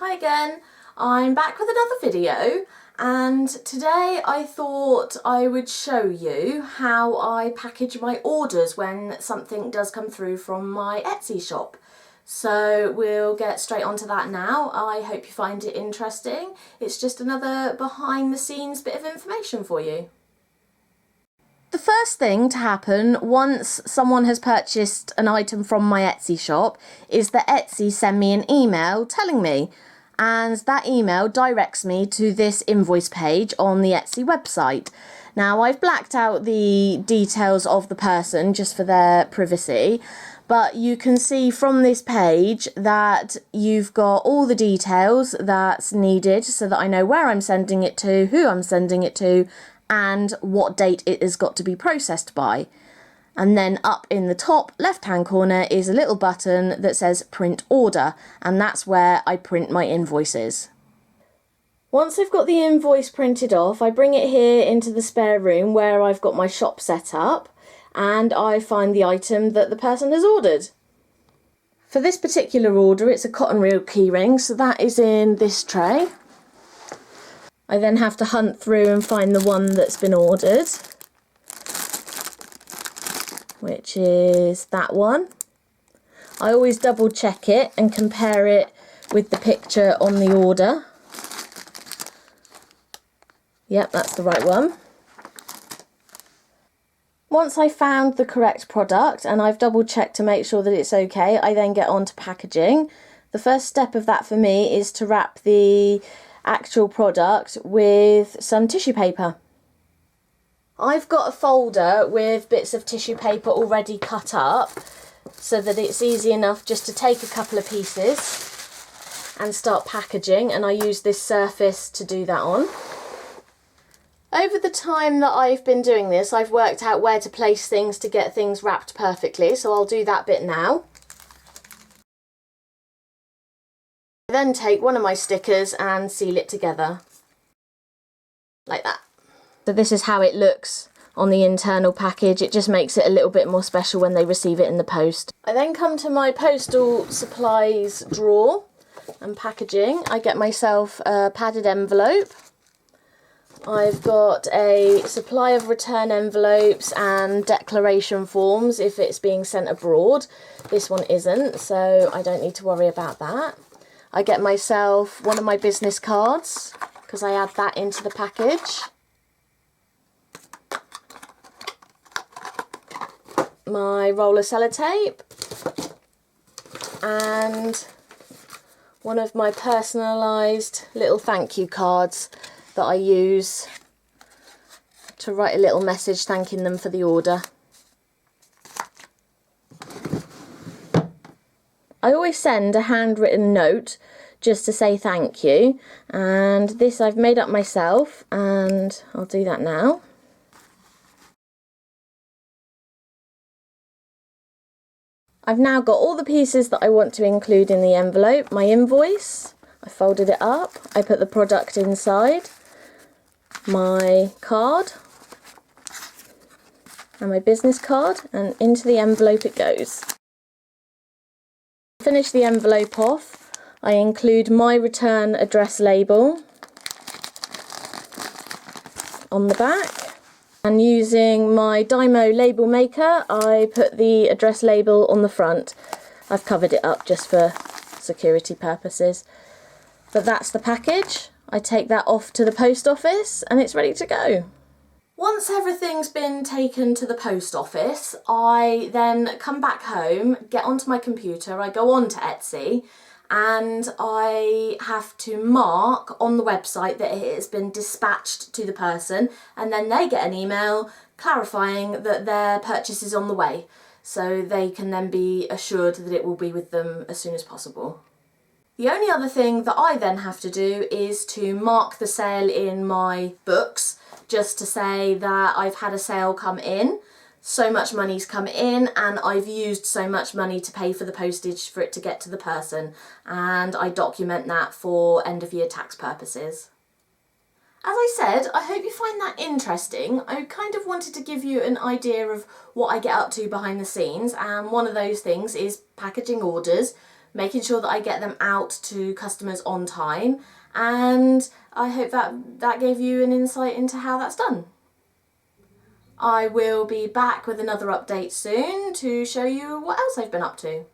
Hi again, I'm back with another video, and today I thought I would show you how I package my orders when something does come through from my Etsy shop. So we'll get straight onto that now. I hope you find it interesting. It's just another behind the scenes bit of information for you. The first thing to happen once someone has purchased an item from my Etsy shop is that Etsy send me an email telling me, and that email directs me to this invoice page on the Etsy website. Now, I've blacked out the details of the person just for their privacy, but you can see from this page that you've got all the details that's needed so that I know where I'm sending it to, who I'm sending it to, and what date it has got to be processed by. And then up in the top left hand corner is a little button that says print order, and that's where I print my invoices. Once I've got the invoice printed off, I bring it here into the spare room where I've got my shop set up, and I find the item that the person has ordered. For this particular order, it's a cotton reel keyring, so that is in this tray. I then have to hunt through and find the one that's been ordered, which is that one. I always double check it and compare it with the picture on the order. Yep, that's the right one. Once I've found the correct product and I've double checked to make sure that it's okay, I then get on to packaging. The first step of that for me is to wrap the actual product with some tissue paper. I've got a folder with bits of tissue paper already cut up so that it's easy enough just to take a couple of pieces and start packaging, and I use this surface to do that on. Over the time that I've been doing this, I've worked out where to place things to get things wrapped perfectly, so I'll do that bit now. I then take one of my stickers and seal it together, like that. So this is how it looks on the internal package. It just makes it a little bit more special when they receive it in the post. I then come to my postal supplies drawer and packaging. I get myself a padded envelope. I've got a supply of return envelopes and declaration forms if it's being sent abroad. This one isn't, so I don't need to worry about that. I get myself one of my business cards because I add that into the package. My roll of sellotape and one of my personalised little thank you cards that I use to write a little message thanking them for the order. I always send a handwritten note just to say thank you, and this I've made up myself, and I'll do that now. I've now got all the pieces that I want to include in the envelope. My invoice, I folded it up, I put the product inside, my card and my business card, and into the envelope it goes. To finish the envelope off, I include my return address label on the back, and using my Dymo label maker I put the address label on the front. I've covered it up just for security purposes. But that's the package. I take that off to the post office and it's ready to go. Once everything's been taken to the post office, I then come back home, get onto my computer, I go on to Etsy, and I have to mark on the website that it has been dispatched to the person, and then they get an email clarifying that their purchase is on the way, so they can then be assured that it will be with them as soon as possible. The only other thing that I then have to do is to mark the sale in my books, just to say that I've had a sale come in, so much money's come in, and I've used so much money to pay for the postage for it to get to the person, and I document that for end of year tax purposes. As I said, I hope you find that interesting. I kind of wanted to give you an idea of what I get up to behind the scenes, and one of those things is packaging orders, making sure that I get them out to customers on time, and I hope that gave you an insight into how that's done. I will be back with another update soon to show you what else I've been up to.